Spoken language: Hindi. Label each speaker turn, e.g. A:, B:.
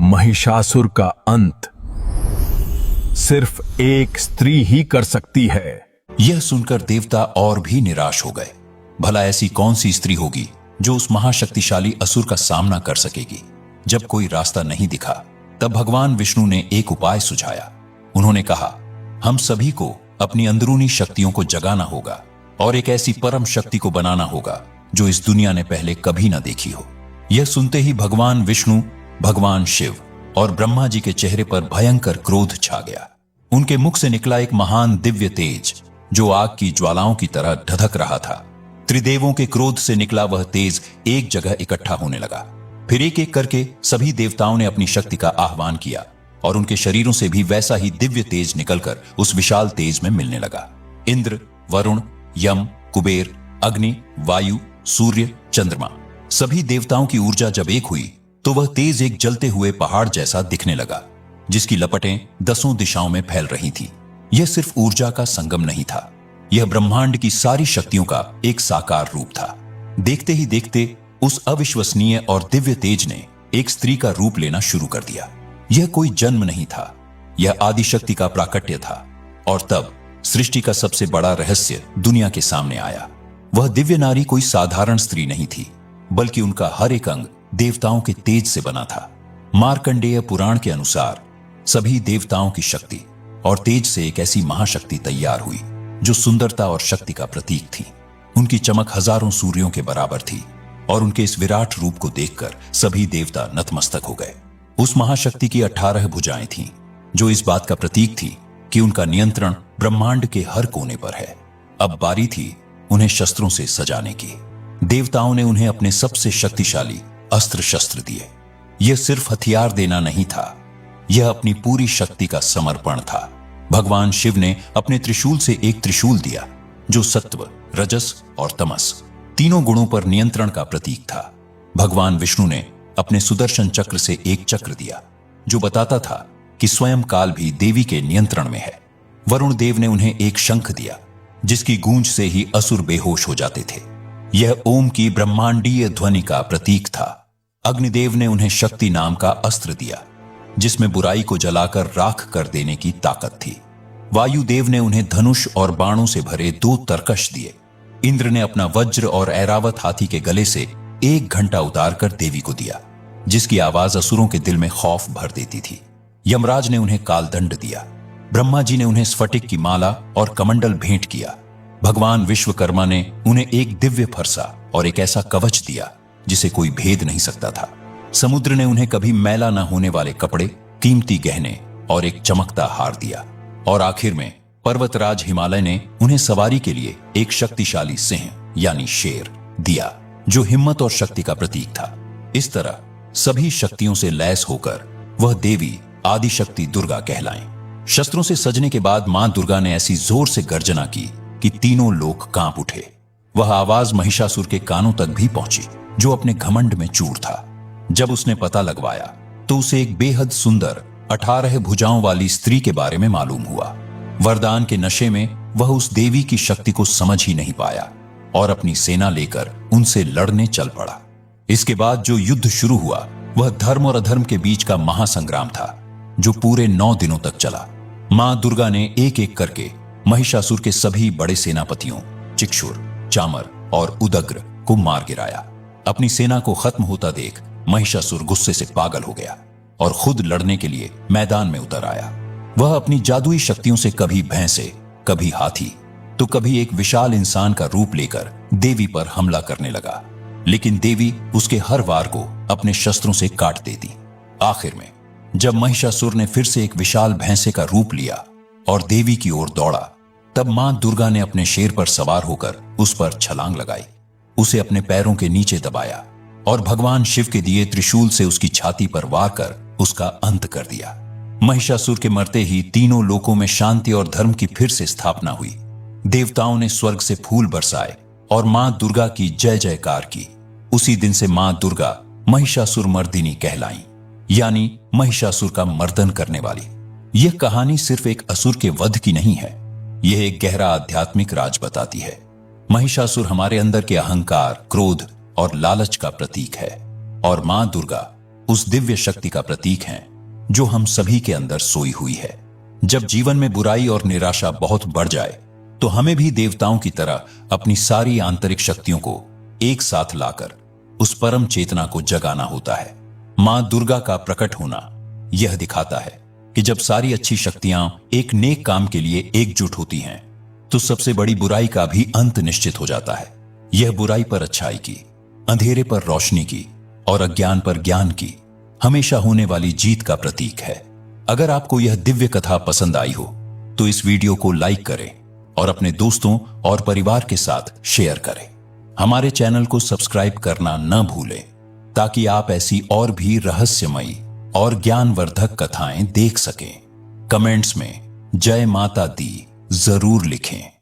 A: महिषासुर का अंत सिर्फ एक स्त्री ही कर सकती है।
B: यह सुनकर देवता और भी निराश हो गए। भला ऐसी कौन सी स्त्री होगी जो उस महाशक्तिशाली असुर का सामना कर सकेगी। जब कोई रास्ता नहीं दिखा तब भगवान विष्णु ने एक उपाय सुझाया। उन्होंने कहा, हम सभी को अपनी अंदरूनी शक्तियों को जगाना होगा और एक ऐसी परम शक्ति को बनाना होगा जो इस दुनिया ने पहले कभी ना देखी हो। यह सुनते ही भगवान विष्णु, भगवान शिव और ब्रह्मा जी के चेहरे पर भयंकर क्रोध छा गया। उनके मुख से निकला एक महान दिव्य तेज जो आग की ज्वालाओं की तरह धधक रहा था। त्रिदेवों के क्रोध से निकला वह तेज एक जगह इकट्ठा होने लगा। फिर एक एक करके सभी देवताओं ने अपनी शक्ति का आह्वान किया और उनके शरीरों से भी वैसा ही दिव्य तेज निकलकर उस विशाल तेज में मिलने लगा। इंद्र, वरुण, यम, कुबेर, अग्नि, वायु, सूर्य, चंद्रमा, सभी देवताओं की ऊर्जा जब एक हुई तो वह तेज एक जलते हुए पहाड़ जैसा दिखने लगा जिसकी लपटें 10 दिशाओं में फैल रही थी। यह सिर्फ ऊर्जा का संगम नहीं था, यह ब्रह्मांड की सारी शक्तियों का एक साकार रूप था। देखते ही देखते उस अविश्वसनीय और दिव्य तेज ने एक स्त्री का रूप लेना शुरू कर दिया। यह कोई जन्म नहीं था, यह आदिशक्ति का प्राकट्य था। और तब सृष्टि का सबसे बड़ा रहस्य दुनिया के सामने आया। वह दिव्य नारी कोई साधारण स्त्री नहीं थी, बल्कि उनका हर एक अंग देवताओं के तेज से बना था। मार्कंडेय पुराण के अनुसार सभी देवताओं की शक्ति और तेज से एक ऐसी महाशक्ति तैयार हुई जो सुंदरता और शक्ति का प्रतीक थी। उनकी चमक हजारों सूर्यों के बराबर थी और उनके इस विराट रूप को देखकर सभी देवता नतमस्तक हो गए। उस महाशक्ति की 18 भुजाएं थीं, जो इस बात का प्रतीक थी कि उनका नियंत्रण ब्रह्मांड के हर कोने पर है। अब बारी थी उन्हें शस्त्रों से सजाने की। देवताओं ने उन्हें अपने सबसे शक्तिशाली अस्त्र शस्त्र दिए। यह सिर्फ हथियार देना नहीं था, यह अपनी पूरी शक्ति का समर्पण था। भगवान शिव ने अपने त्रिशूल से एक त्रिशूल दिया जो सत्व, रजस और तमस तीनों गुणों पर नियंत्रण का प्रतीक था। भगवान विष्णु ने अपने सुदर्शन चक्र से एक चक्र दिया जो बताता था कि स्वयं काल भी देवी के नियंत्रण में है। वरुण देव ने उन्हें एक शंख दिया जिसकी गूंज से ही असुर बेहोश हो जाते थे। यह ओम की ब्रह्मांडीय ध्वनि का प्रतीक था। अग्निदेव ने उन्हें शक्ति नाम का अस्त्र दिया जिसमें बुराई को जलाकर राख कर देने की ताकत थी। वायुदेव ने उन्हें धनुष और बाणों से भरे 2 तरकश दिए। इंद्र ने अपना वज्र और ऐरावत हाथी के गले से 1 घंटा उतारकर देवी को दिया जिसकी आवाज असुरों के दिल में खौफ भर देती थी। यमराज ने उन्हें कालदंड दिया। ब्रह्मा जी ने उन्हें स्फटिक की माला और कमंडल भेंट किया। भगवान विश्वकर्मा ने उन्हें एक दिव्य फरसा और एक ऐसा कवच दिया जिसे कोई भेद नहीं सकता था। समुद्र ने उन्हें कभी मैला न होने वाले कपड़े, कीमती गहने और एक चमकता हार दिया। और आखिर में पर्वतराज हिमालय ने उन्हें सवारी के लिए एक शक्तिशाली सिंह यानी शेर दिया जो हिम्मत और शक्ति का प्रतीक था। इस तरह सभी शक्तियों से लैस होकर वह देवी आदिशक्ति दुर्गा कहलाएं। शस्त्रों से सजने के बाद मां दुर्गा ने ऐसी जोर से गर्जना की कि तीनों लोग कांप उठे। वह आवाज महिषासुर के कानों तक भी पहुंची जो अपने घमंड में चूर था। जब उसने पता लगवाया तो उसे एक बेहद सुंदर 18 भुजाओं वाली स्त्री के बारे में मालूम हुआ। वरदान के नशे में वह उस देवी की शक्ति को समझ ही नहीं पाया और अपनी सेना लेकर उनसे लड़ने चल पड़ा। इसके बाद जो युद्ध शुरू हुआ वह धर्म और अधर्म के बीच का महासंग्राम था जो पूरे 9 दिनों तक चला। मां दुर्गा ने एक एक करके महिषासुर के सभी बड़े सेनापतियों चिक्षुर, चामर और उदग्र को मार गिराया। अपनी सेना को खत्म होता देख महिषासुर गुस्से से पागल हो गया और खुद लड़ने के लिए मैदान में उतर आया। वह अपनी जादुई शक्तियों से कभी भैंसे, कभी हाथी तो कभी एक विशाल इंसान का रूप लेकर देवी पर हमला करने लगा, लेकिन देवी उसके हर वार को अपने शस्त्रों से काट देती। आखिर में जब महिषासुर ने फिर से एक विशाल भैंसे का रूप लिया और देवी की ओर दौड़ा, तब मां दुर्गा ने अपने शेर पर सवार होकर उस पर छलांग लगाई, उसे अपने पैरों के नीचे दबाया और भगवान शिव के दिए त्रिशूल से उसकी छाती पर वार कर उसका अंत कर दिया। महिषासुर के मरते ही तीनों लोकों में शांति और धर्म की फिर से स्थापना हुई। देवताओं ने स्वर्ग से फूल बरसाए और मां दुर्गा की जय जयकार की। उसी दिन से मां दुर्गा महिषासुर मर्दिनी कहलाईं, यानी महिषासुर का मर्दन करने वाली। यह कहानी सिर्फ एक असुर के वध की नहीं है, यह एक गहरा आध्यात्मिक राज बताती है। महिषासुर हमारे अंदर के अहंकार, क्रोध और लालच का प्रतीक है और मां दुर्गा उस दिव्य शक्ति का प्रतीक हैं जो हम सभी के अंदर सोई हुई है। जब जीवन में बुराई और निराशा बहुत बढ़ जाए तो हमें भी देवताओं की तरह अपनी सारी आंतरिक शक्तियों को एक साथ लाकर उस परम चेतना को जगाना होता है। मां दुर्गा का प्रकट होना यह दिखाता है कि जब सारी अच्छी शक्तियां एक नेक काम के लिए एकजुट होती हैं तो सबसे बड़ी बुराई का भी अंत निश्चित हो जाता है। यह बुराई पर अच्छाई की, अंधेरे पर रोशनी की और अज्ञान पर ज्ञान की हमेशा होने वाली जीत का प्रतीक है। अगर आपको यह दिव्य कथा पसंद आई हो तो इस वीडियो को लाइक करें और अपने दोस्तों और परिवार के साथ शेयर करें। हमारे चैनल को सब्सक्राइब करना न भूलें ताकि आप ऐसी और भी रहस्यमयी और ज्ञानवर्धक कथाएं देख सकें। कमेंट्स में जय माता दी जरूर लिखें।